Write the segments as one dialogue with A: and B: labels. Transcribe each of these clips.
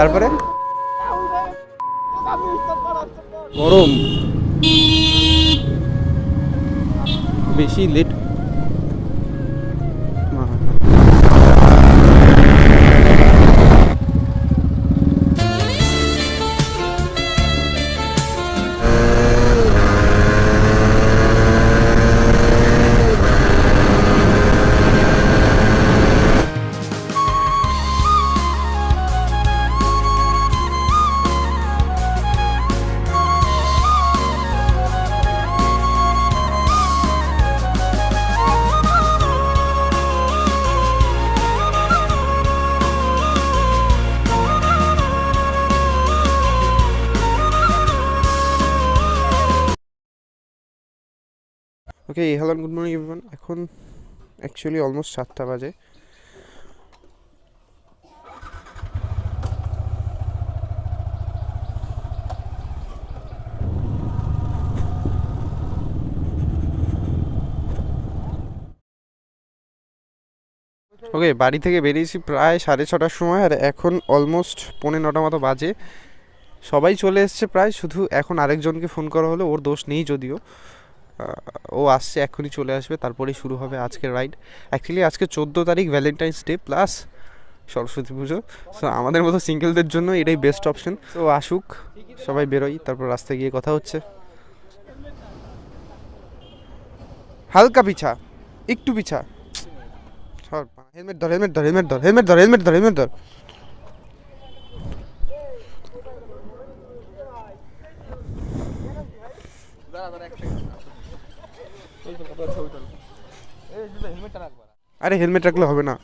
A: তারপরে গরম বেশি লেট। ওকে, হ্যালো, গুড মর্নিং এভরিওয়ান। এখন অ্যাকচুয়ালি অলমোস্ট 7টা বাজে। ওকে, বাড়ি থেকে বেরিয়েছি প্রায় 6:30টার সময়, আর এখন অলমোস্ট 8:45 মতো বাজে। সবাই চলে এসছে প্রায়, শুধু এখন আরেকজনকে ফোন করা হলো, ওর দোষ নেই যদিও। ও আসছে, এক্ষুনি চলে আসবে, তারপরেই শুরু হবে আজকের রাইড। অ্যাকচুয়ালি আজকে 14 তারিখ, ভ্যালেন্টাইন্স ডে প্লাস সরস্বতী পুজো। সো আমাদের মতো সিঙ্গেলদের জন্য এটাই বেস্ট অপশন। তো আসুক, সবাই বেরোই, তারপর রাস্তায় গিয়ে কথা হচ্ছে। হালকা পিছা, একটু পিছা। হেলমেট ধর, হেলমেট ধর, হেলমেট ধর, হেলমেট ধর, হেলমেট ধর, হেলমেট ধর। আরে হেলমেট রাখলে হবে না।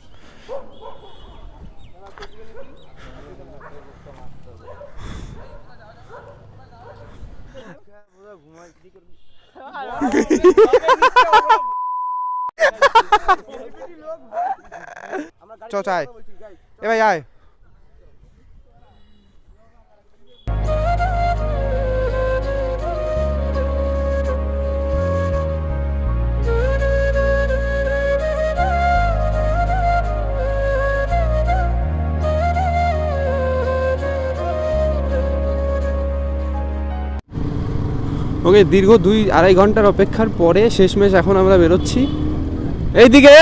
A: চ চায় এ ভাই আয়। ওকে, দীর্ঘ 2-2.5 ঘন্টার অপেক্ষার পরে শেষমেশ এখন আমরা বেরোচ্ছি এইদিকে।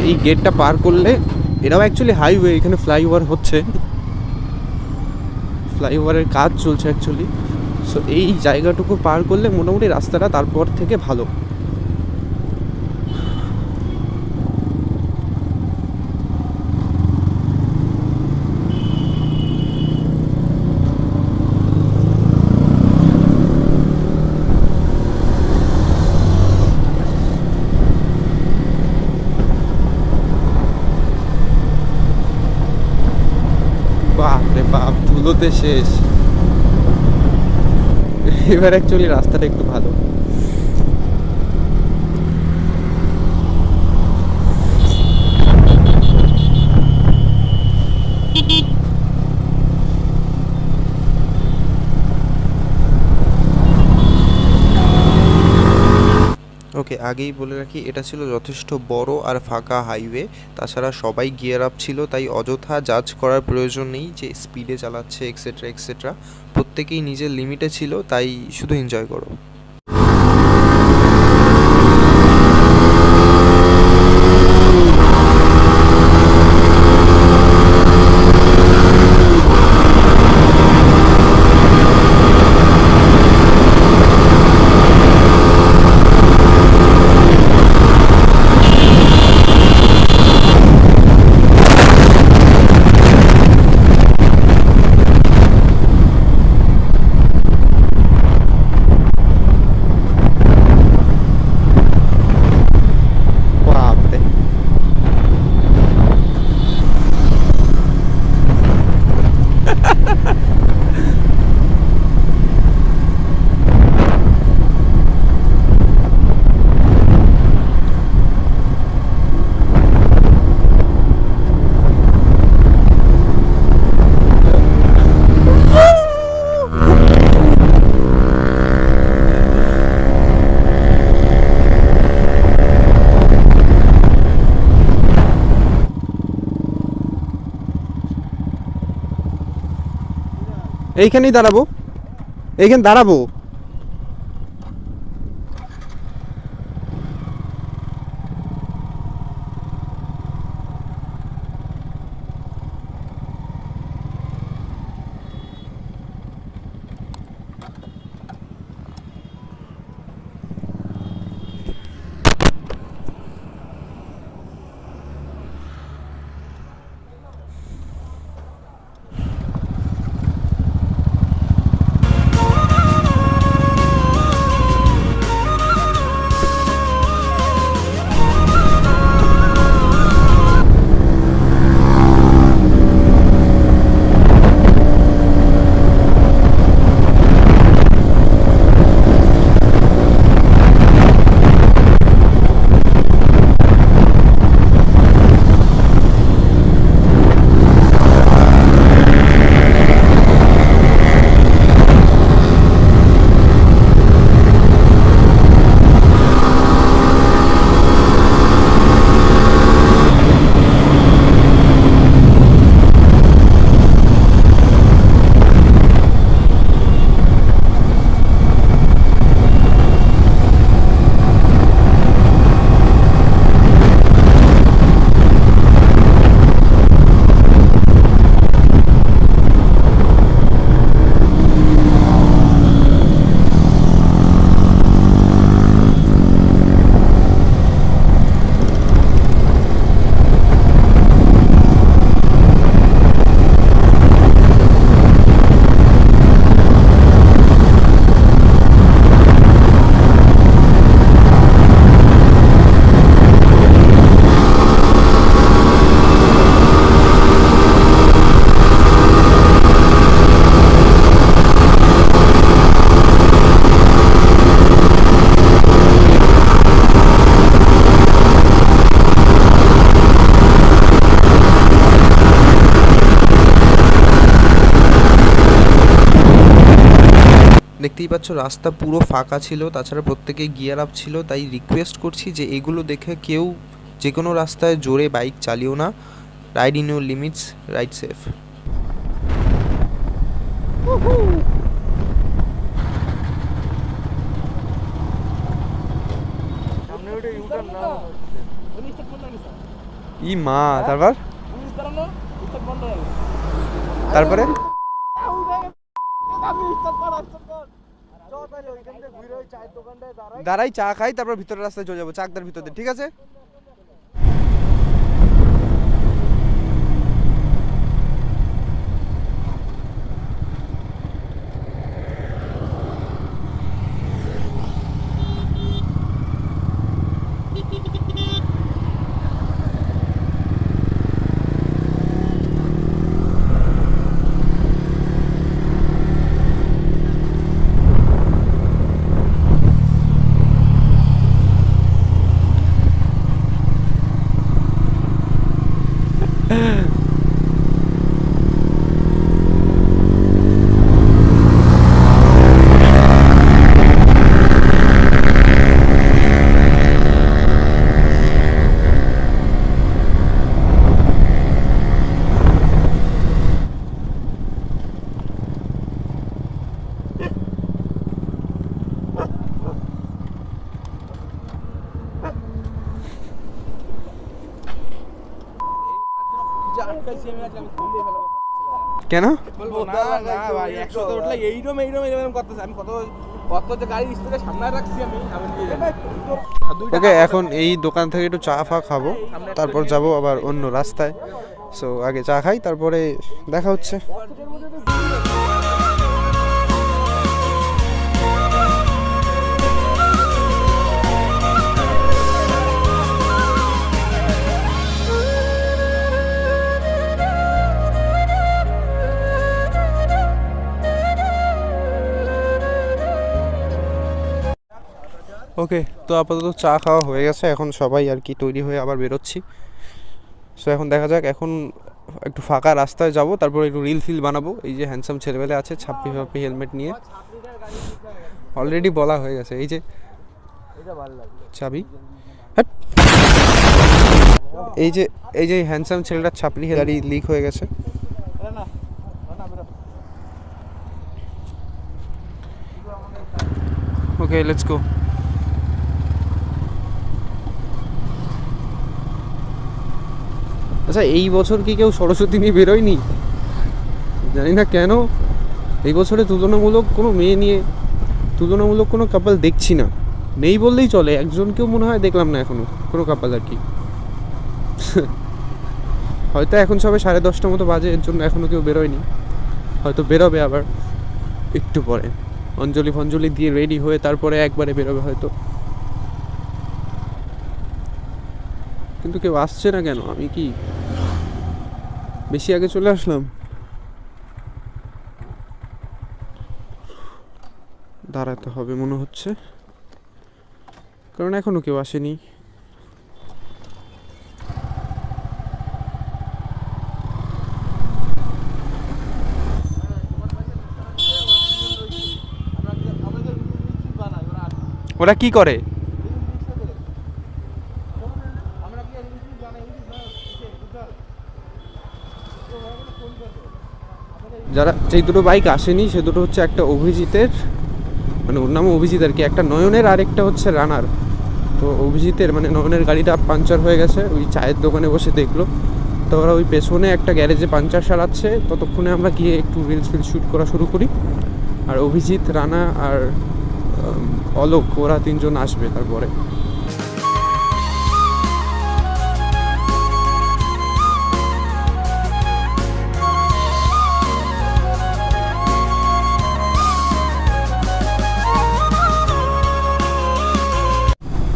A: এই গেটটা পার করলে, এটাও অ্যাকচুয়ালি হাইওয়ে, এখানে ফ্লাইওভার হচ্ছে, ফ্লাইওভারের কাজ চলছে অ্যাকচুয়ালি। সো এই জায়গাটুকু পার করলে মোটামুটি রাস্তাটা তারপর থেকে ভালো। বাপরে বাপ, ধুলোতে শেষ। এবার অ্যাকচুয়ালি রাস্তাটা একটু ভালো। ওকে, আগেই বলে রাখি, এটা ছিল যথেষ্ট বড় আর ফাঁকা হাইওয়ে। তাছাড়া সবাই গিয়ার আপ ছিল, তাই অযথা জাজ করার প্রয়োজন নেই যে স্পিডে চালাচ্ছে এক্সেট্রা এক্সেট্রা। প্রত্যেকেই নিজের লিমিটে ছিল, তাই শুধু এনজয় করো। এইখানেই দাঁড়াবো, এইখানে দাঁড়াবো। দেখতেই পাচ্ছ রাস্তা পুরো ফাঁকা ছিল, তাছাড়া প্রত্যেকেই গিয়ার আপ ছিল। তাই রিকোয়েস্ট করছি যে এগুলো দেখে কেউ যে কোনো রাস্তায় জোরে বাইক চালিও না। Ride in your limits, ride safe. ই মা, তারপরে দাঁড়াই, চা খাই, তারপর ভিতরের রাস্তায় চলে যাবো, চাকদার ভিতর দিয়ে, ঠিক আছে? কেন
B: বলবো না না ভাই, 100 তে উঠলে এইরকম করতেছে। আমি কত যে গাড়ি স্পিডে সামনে রাখছি আমি দিয়ে জানি।
A: ওকে, এখন এই দোকান থেকে একটু চা ফা খাবো, তারপর যাব আবার অন্য রাস্তায়। সো আগে চা খাই, তারপরে দেখা হচ্ছে। ওকে, তো আপাতত চা খাওয়া হয়ে গেছে, এখন সবাই আর কি তৈরি হয়ে আবার বেরোচ্ছি। সো এখন দেখা যাক, এখন একটু ফাঁকা রাস্তায় যাব, তারপর একটু রিল ফিল বানাবো। এই যে হ্যান্ডসাম ছেলেবেলে আছে ছাপ্পি ফাপ্পি হেলমেট নিয়ে, অলরেডি বলা হয়ে গেছে। এই যে চাবি, এই যে হ্যান্ডসাম ছেলেটার ছাপড়ি গাড়ি লিক হয়ে গেছে। Okay let's go. আচ্ছা এই বছর কি কেউ সরস্বতী নিয়ে বেরোয়নি? জানি না কেন এই বছরে তুলনামূলক কোনো মেয়ে নিয়ে তুলনামূলক কোনো কাপল দেখছি না। নেই বললেই চলে, একজনকেও মনে হয় দেখলাম না এখনো কোনো কাপল আর কি। হয়তো এখন সবে 10:30 মতো বাজে, এর জন্য এখনও কেউ বেরোয়নি। হয়তো বেরোবে আবার একটু পরে, অঞ্জলি ফঞ্জলি দিয়ে রেডি হয়ে তারপরে একবারে বেরোবে হয়তো। কিন্তু কেউ আসছে না কেন? আমি কি বেশি আগে চলে আসলাম? দাঁড়াতে হবে মনে হচ্ছে, কারণ এখনো কেউ আসেনি। ওরা কি করে? যারা যেই দুটো বাইক আসেনি সে দুটো হচ্ছে একটা অভিজিতের, মানে ওর নামও অভিজিৎ আর কি, একটা নয়নের আর একটা হচ্ছে রানার। তো অভিজিতের মানে নয়নের গাড়িটা পাংচার হয়ে গেছে, ওই চায়ের দোকানে বসে দেখলো। তো ওরা ওই পেছনে একটা গ্যারেজে পাংচার সারাচ্ছে, ততক্ষণে আমরা গিয়ে একটু রিলস ফিলস শ্যুট করা শুরু করি। আর অভিজিৎ, রানা আর অলোক ওরা 3জন আসবে তারপরে।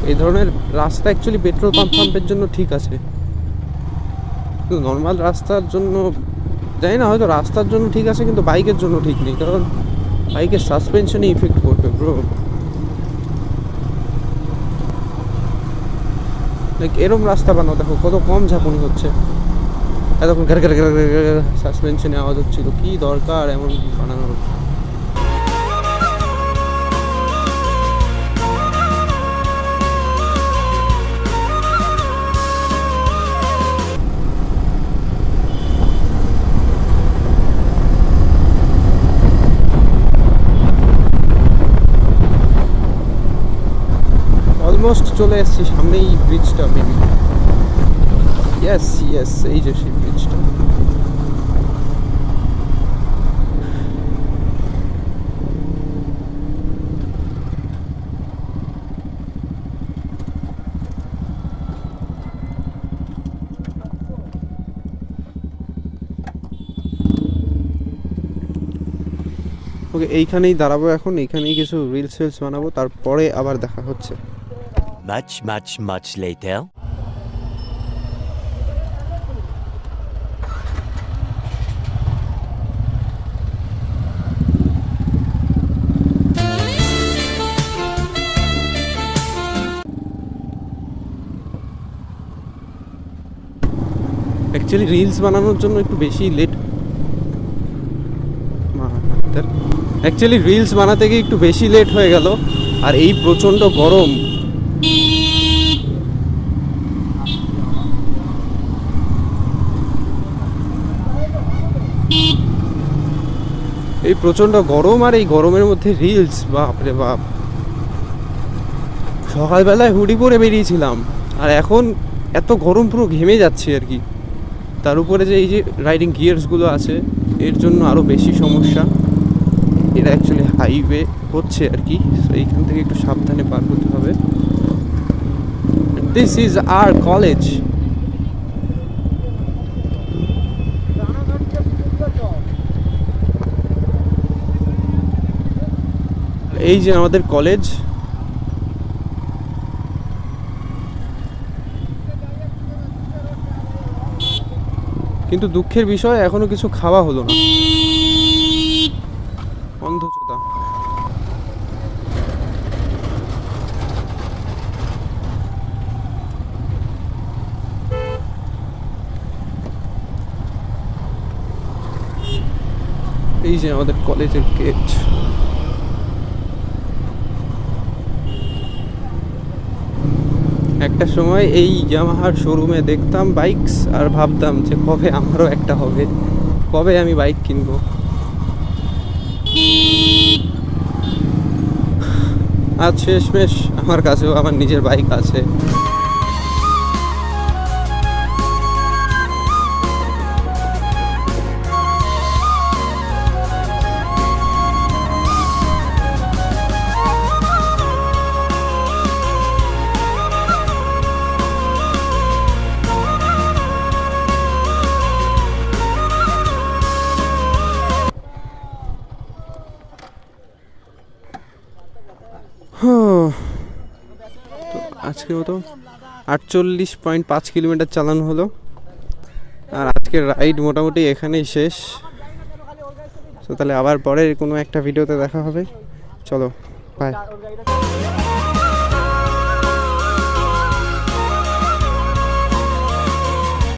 A: এই ধরনের রাস্তা অ্যাকচুয়ালি পেট্রোল পাম্পের জন্য ঠিক আছে, কিন্তু নর্মাল রাস্তার জন্য জানি না, হয়তো রাস্তার জন্য ঠিক আছে কিন্তু বাইকের জন্য ঠিক নেই, কারণ বাইকের সাসপেনশনে ইফেক্ট করবে ব্রো। লাইক এরম রাস্তা বানাও, দেখো কত কম ঝাঁকুনি হচ্ছে, এতক্ষণ সাসপেনশনে আওয়াজ হচ্ছিল, কি দরকার এমন বানানোর? অলমোস্ট চলে এসেছি, সামনেই ব্রিজটা মেবি। ইয়েস ইয়েস, এই যে সেই ব্রিজটা। ওকে, এইখানেই দাঁড়াবো এখন, এইখানেই কিছু রিলস ফিলস বানাবো, তারপরে আবার দেখা হচ্ছে।
C: Much later.
A: অ্যাকচুয়ালি রিলস বানানোর জন্য একটু বেশি লেট, অ্যাকচুয়ালি রিলস বানাতে গিয়ে একটু বেশি লেট হয়ে গেল। আর এই প্রচণ্ড গরম, এই প্রচণ্ড গরম, আর এই গরমের মধ্যে রিলস, বাপ রে বাপ। সকালবেলায় হুডি পরে বেরিয়েছিলাম, আর এখন এত গরম পুরো ঘেমে যাচ্ছে আর কি। তার উপরে যে এই যে রাইডিং গিয়ার্সগুলো আছে, এর জন্য আরও বেশি সমস্যা। এটা অ্যাকচুয়ালি হাইওয়ে হচ্ছে আর কি, এইখান থেকে একটু সাবধানে পার করতে হবে। This is our college. এই যে আমাদের কলেজ। কিন্তু দুঃখের বিষয় এখনো কিছু খাওয়া হলো না, অন্ধচোদা। এই যে আমাদের কলেজের গেট। একটা সময় এই ইয়ামাহার শোরুমে দেখতাম বাইকস, আর ভাবতাম যে কবে আমারও একটা হবে, কবে আমি বাইক কিনবো। আজ শেষমেশ আমার কাছেও আমার নিজের বাইক আছে। আজকে মতো 48.5 কিলোমিটার চালানো হলো, আর আজকের রাইড মোটামুটি এখানেই শেষ। তো তাহলে আবার পরের কোনো একটা ভিডিওতে দেখা হবে। চলো বাই।